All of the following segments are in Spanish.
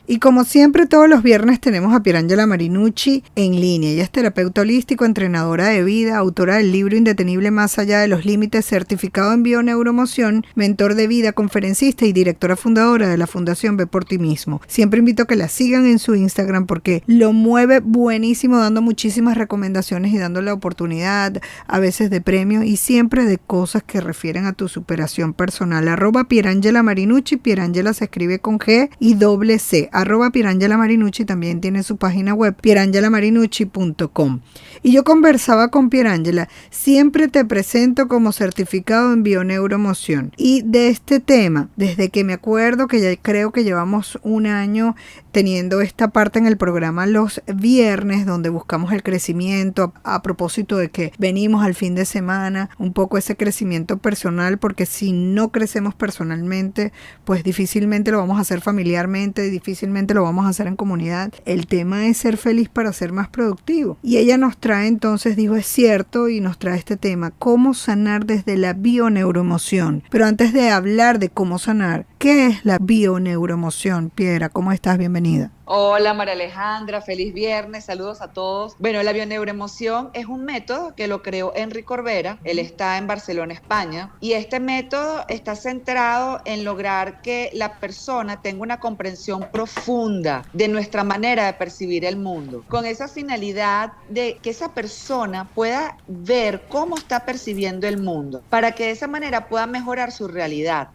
Y como siempre, todos los viernes tenemos a Pierangela Marinucci en línea. Ella es terapeuta holístico, entrenadora de vida, autora del libro Indetenible Más Allá de los Límites, certificado en bioneuromoción, mentor de vida, conferencista y directora fundadora de la Fundación Ve por Ti Mismo. Siempre invito a que la sigan en su Instagram porque lo mueve buenísimo, dando muchísimas recomendaciones y dando la oportunidad a veces de premios y siempre de cosas que refieren a tu superación personal. @Pierangela Marinucci. Pierangela se escribe con G y doble C. @Pierangela Marinucci también tiene su página web pierangelamarinucci.com. Y yo conversaba con Pierangela, siempre te presento como certificado en bioneuromoción. Y de este tema, desde que me acuerdo que ya creo que llevamos un año teniendo esta parte en el programa los viernes donde buscamos el crecimiento a propósito de que venimos al fin de semana, un poco ese crecimiento personal, porque si no crecemos personalmente, pues difícilmente lo vamos a hacer familiarmente, difícilmente lo vamos a hacer en comunidad. El tema es ser feliz para ser más productivo. Y ella nos trae entonces, dijo, es cierto, y nos trae este tema, cómo sanar desde la bioneuroemoción. Pero antes de hablar de cómo sanar, ¿qué es la bioneuroemoción? Piera, ¿cómo estás? Bienvenida. Hola María Alejandra, feliz viernes, saludos a todos. Bueno, la bioneuroemoción es un método que lo creó Enric Corbera, él está en Barcelona, España, y este método está centrado en lograr que la persona tenga una comprensión profunda de nuestra manera de percibir el mundo, con esa finalidad de que esa persona pueda ver cómo está percibiendo el mundo, para que de esa manera pueda mejorar su realidad.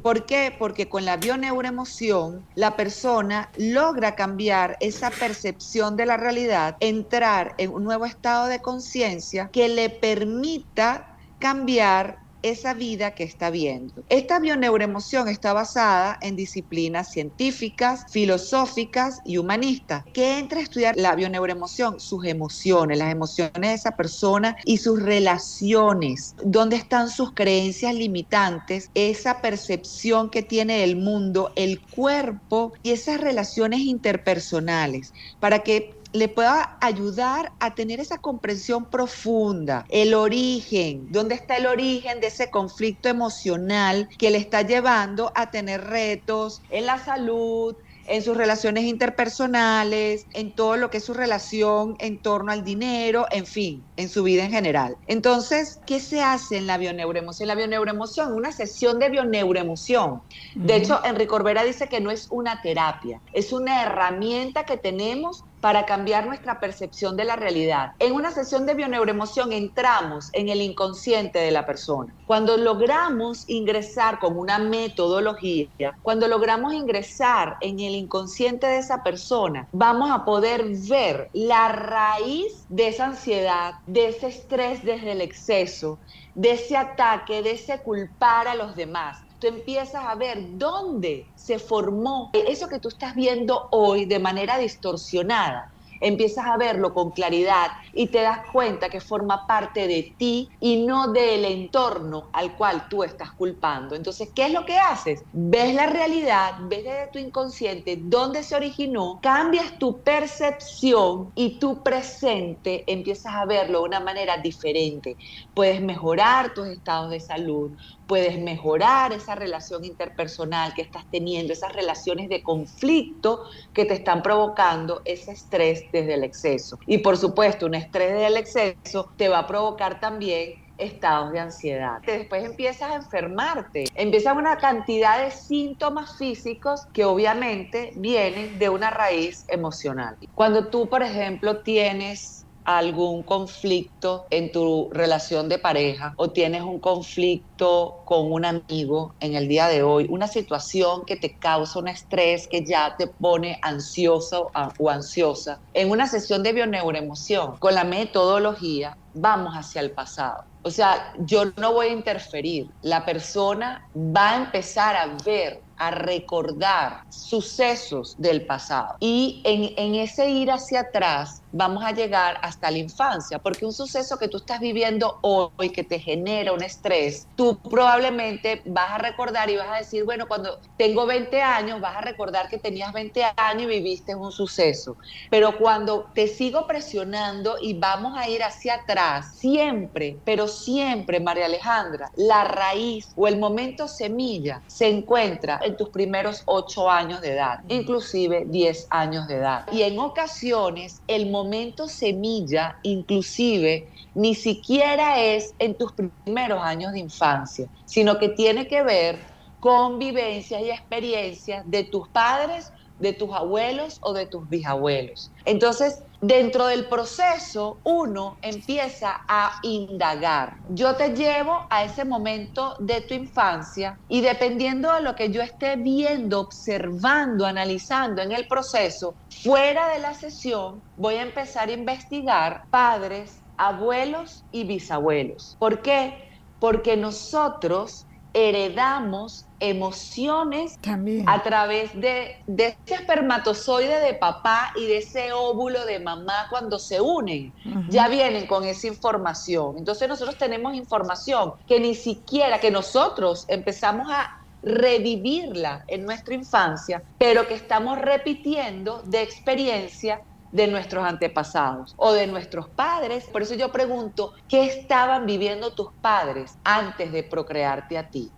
¿Por qué? Porque con la bioneuroemoción la persona logra cambiar esa percepción de la realidad, entrar en un nuevo estado de conciencia que le permita cambiar esa vida que está viendo. Esta bioneuroemoción está basada en disciplinas científicas, filosóficas y humanistas. ¿Qué entra a estudiar la bioneuroemoción? Sus emociones, las emociones de esa persona y sus relaciones. ¿Dónde están sus creencias limitantes? Esa percepción que tiene del mundo, el cuerpo y esas relaciones interpersonales, para que le pueda ayudar a tener esa comprensión profunda, el origen, dónde está el origen de ese conflicto emocional que le está llevando a tener retos en la salud, en sus relaciones interpersonales, en todo lo que es su relación en torno al dinero, en fin, en su vida en general. Entonces, ¿qué se hace en la bioneuroemoción? La bioneuroemoción, una sesión de bioneuroemoción. De hecho, Enrique Corbera dice que no es una terapia, es una herramienta que tenemos para cambiar nuestra percepción de la realidad. En una sesión de bioneuroemoción entramos en el inconsciente de la persona. Cuando logramos ingresar con una metodología, cuando logramos ingresar en el inconsciente de esa persona, vamos a poder ver la raíz de esa ansiedad, de ese estrés desde el exceso, de ese ataque, de ese culpar a los demás. Tú empiezas a ver dónde se formó eso que tú estás viendo hoy de manera distorsionada. Empiezas a verlo con claridad y te das cuenta que forma parte de ti y no del entorno al cual tú estás culpando. Entonces, ¿qué es lo que haces? Ves la realidad, ves desde tu inconsciente dónde se originó, cambias tu percepción y tu presente empiezas a verlo de una manera diferente. Puedes mejorar tus estados de salud, puedes mejorar esa relación interpersonal que estás teniendo, esas relaciones de conflicto que te están provocando ese estrés desde el exceso. Y por supuesto, un estrés desde el exceso te va a provocar también estados de ansiedad. Después empiezas a enfermarte, empiezan una cantidad de síntomas físicos que obviamente vienen de una raíz emocional. Cuando tú, por ejemplo, tienes algún conflicto en tu relación de pareja o tienes un conflicto con un amigo en el día de hoy, una situación que te causa un estrés que ya te pone ansioso o ansiosa, en una sesión de bioneuroemoción con la metodología vamos hacia el pasado. O sea, yo no voy a interferir. La persona va a empezar a ver, a recordar sucesos del pasado. Y en ese ir hacia atrás vamos a llegar hasta la infancia, porque un suceso que tú estás viviendo hoy que te genera un estrés, tú probablemente vas a recordar y vas a decir, bueno, cuando tengo 20 años, vas a recordar que tenías 20 años y viviste un suceso. Pero cuando te sigo presionando y vamos a ir hacia atrás, siempre, pero siempre, María Alejandra, la raíz o el momento semilla se encuentra en tus primeros 8 años de edad, inclusive 10 años de edad. Y en ocasiones el momento semilla inclusive ni siquiera es en tus primeros años de infancia, sino que tiene que ver con vivencias y experiencias de tus padres, de tus abuelos o de tus bisabuelos. Entonces, dentro del proceso, uno empieza a indagar. Yo te llevo a ese momento de tu infancia y dependiendo de lo que yo esté viendo, observando, analizando en el proceso, fuera de la sesión, voy a empezar a investigar padres, abuelos y bisabuelos. ¿Por qué? Porque nosotros heredamos emociones También. a través de ese espermatozoide de papá y de ese óvulo de mamá cuando se unen. Ya vienen con esa información. Entonces nosotros tenemos información que ni siquiera, que nosotros empezamos a revivirla en nuestra infancia, pero que estamos repitiendo de experiencia de nuestros antepasados o de nuestros padres. Por eso yo pregunto, ¿qué estaban viviendo tus padres antes de procrearte a ti?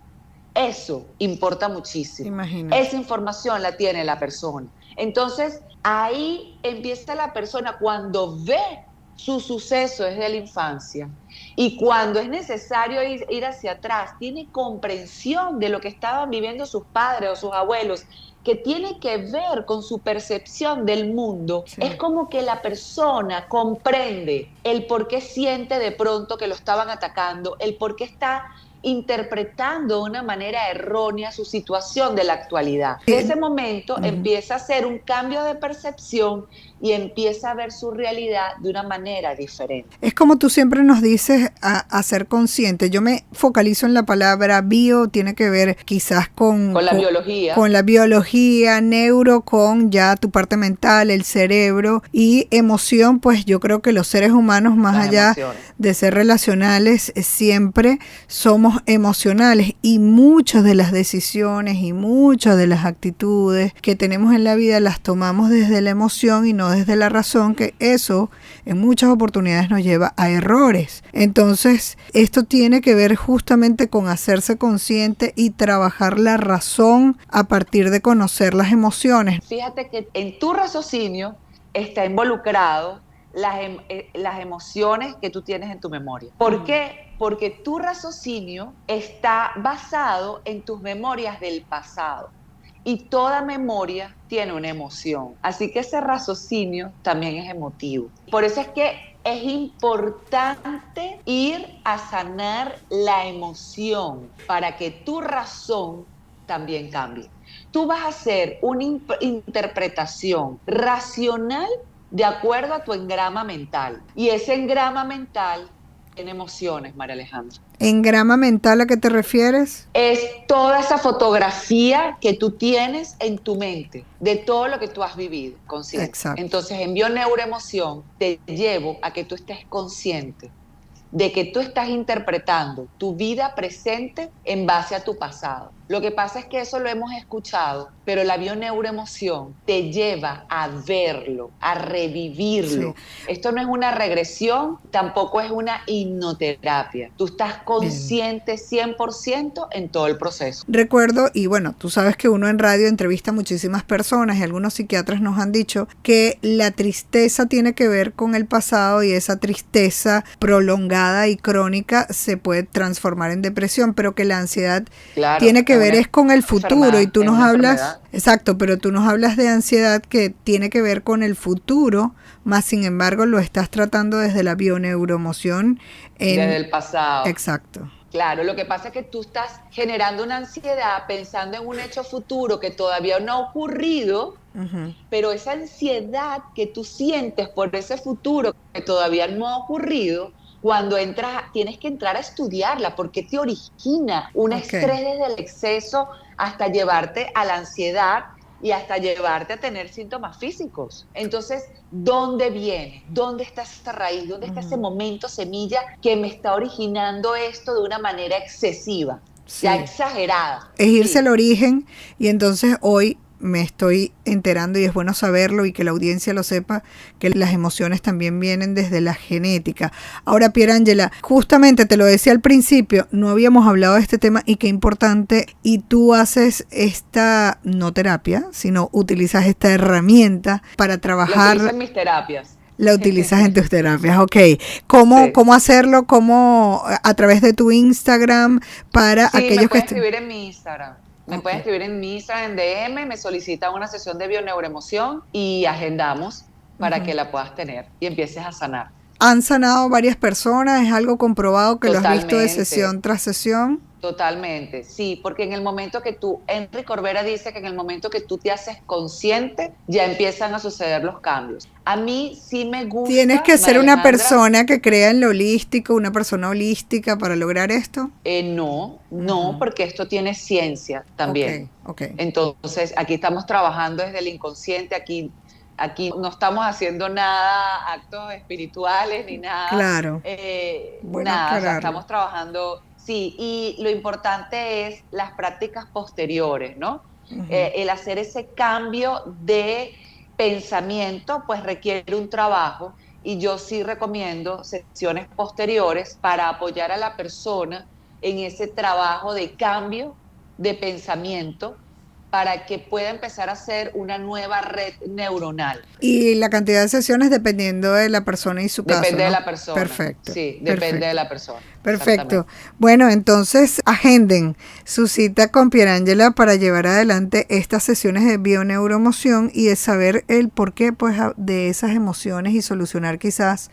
Eso importa muchísimo. Imagínate. Esa información la tiene la persona. Entonces, ahí empieza la persona cuando ve su suceso desde la infancia y cuando es necesario ir hacia atrás, tiene comprensión de lo que estaban viviendo sus padres o sus abuelos, que tiene que ver con su percepción del mundo. Sí. Es como que la persona comprende el por qué siente de pronto que lo estaban atacando, el por qué está interpretando de una manera errónea su situación de la actualidad. En ese momento empieza a hacer un cambio de percepción y empieza a ver su realidad de una manera diferente. Es como tú siempre nos dices, a ser consciente. Yo me focalizo en la palabra bio, tiene que ver quizás con la biología. Con la biología, neuro, con ya tu parte mental, el cerebro, y emoción, pues yo creo que los seres humanos, más allá de ser relacionales, siempre somos emocionales, y muchas de las decisiones y muchas de las actitudes que tenemos en la vida las tomamos desde la emoción y no desde la razón, que eso en muchas oportunidades nos lleva a errores. Entonces, esto tiene que ver justamente con hacerse consciente y trabajar la razón a partir de conocer las emociones. Fíjate que en tu raciocinio está involucrado las emociones que tú tienes en tu memoria. ¿Por qué? Porque tu raciocinio está basado en tus memorias del pasado. Y toda memoria tiene una emoción. Así que ese raciocinio también es emotivo. Por eso es que es importante ir a sanar la emoción para que tu razón también cambie. Tú vas a hacer una interpretación racional de acuerdo a tu engrama mental. Y ese engrama mental tiene emociones, María Alejandra. ¿Engrama mental a qué te refieres? Es toda esa fotografía que tú tienes en tu mente de todo lo que tú has vivido consciente. Exacto. Entonces, en Bioneuroemoción te llevo a que tú estés consciente de que tú estás interpretando tu vida presente en base a tu pasado. Lo que pasa es que eso lo hemos escuchado, pero la bioneuroemoción te lleva a verlo, a revivirlo. Sí. Esto no es una regresión, tampoco es una hipnoterapia. Tú estás consciente 100% en todo el proceso. Recuerdo, y bueno, tú sabes que uno en radio entrevista a muchísimas personas y algunos psiquiatras nos han dicho que la tristeza tiene que ver con el pasado, y esa tristeza prolongada y crónica se puede transformar en depresión, pero que la ansiedad tiene que ver es con el futuro, y tú nos hablas, exacto, pero tú nos hablas de ansiedad que tiene que ver con el futuro, más sin embargo lo estás tratando desde la bioneuroemoción. Desde el pasado. Exacto. Claro, lo que pasa es que tú estás generando una ansiedad pensando en un hecho futuro que todavía no ha ocurrido, pero esa ansiedad que tú sientes por ese futuro que todavía no ha ocurrido, cuando entras, tienes que entrar a estudiarla, porque te origina un estrés desde el exceso hasta llevarte a la ansiedad y hasta llevarte a tener síntomas físicos. Entonces, ¿dónde viene? ¿Dónde está esta raíz? ¿Dónde está ese momento semilla que me está originando esto de una manera excesiva, ya exagerada? Es irse al origen, y entonces hoy me estoy enterando, y es bueno saberlo y que la audiencia lo sepa, que las emociones también vienen desde la genética. Ahora, Pierangela, justamente te lo decía al principio, no habíamos hablado de este tema y qué importante, y tú haces esta, no terapia, sino utilizas esta herramienta para trabajar. Lo utilizo en mis terapias. La utilizas en tus terapias, ok. ¿Cómo hacerlo? ¿Cómo a través de tu Instagram para aquellos que escribir en mi Instagram. Me pueden escribir en mi Instagram, en DM, me solicitan una sesión de bioneuroemoción y agendamos para que la puedas tener y empieces a sanar. ¿Han sanado varias personas? ¿Es algo comprobado que Totalmente. Lo has visto de sesión tras sesión? Totalmente, sí, porque en el momento que tú, Enrique Corbera dice que en el momento que tú te haces consciente, ya empiezan a suceder los cambios. A mí sí me gusta. ¿Tienes que ser una persona que crea en lo holístico, una persona holística para lograr esto? No, porque esto tiene ciencia también. Okay. Entonces, aquí estamos trabajando desde el inconsciente, aquí no estamos haciendo nada, actos espirituales ni nada. Claro. Nada, o sea, estamos trabajando. Sí, y lo importante es las prácticas posteriores, ¿no? El hacer ese cambio de pensamiento, pues requiere un trabajo, y yo sí recomiendo sesiones posteriores para apoyar a la persona en ese trabajo de cambio de pensamiento para que pueda empezar a hacer una nueva red neuronal. Y la cantidad de sesiones dependiendo de la persona y su caso, Depende ¿no? de la persona. Perfecto. Sí, depende de la persona. Perfecto. Bueno, entonces agenden su cita con Pierangela para llevar adelante estas sesiones de bioneuroemoción y de saber el porqué, pues, de esas emociones y solucionar quizás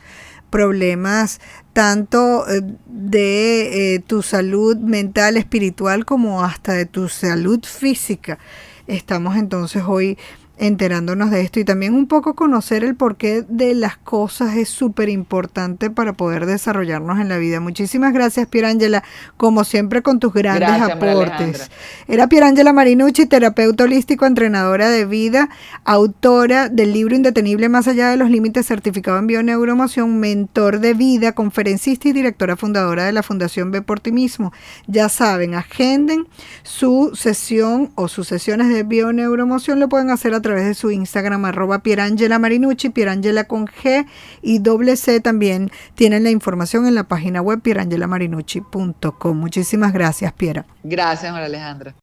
problemas tanto de tu salud mental, espiritual, como hasta de tu salud física. Estamos entonces hoy enterándonos de esto y también un poco conocer el porqué de las cosas es súper importante para poder desarrollarnos en la vida. Muchísimas gracias, Pierangela, como siempre con tus grandes aportes. Era Pierangela Marinucci, terapeuta holístico, entrenadora de vida, autora del libro Indetenible Más Allá de los Límites, certificado en bioneuroemoción, mentor de vida, conferencista y directora fundadora de la Fundación Ve por Ti Mismo. Ya saben, agenden su sesión o sus sesiones de bioneuroemoción, lo pueden hacer a través de su Instagram, @Pierangela Marinucci, Pierangela con G y doble C. También tienen la información en la página web pierangelamarinucci.com. Muchísimas gracias, Piera. Gracias, María Alejandra.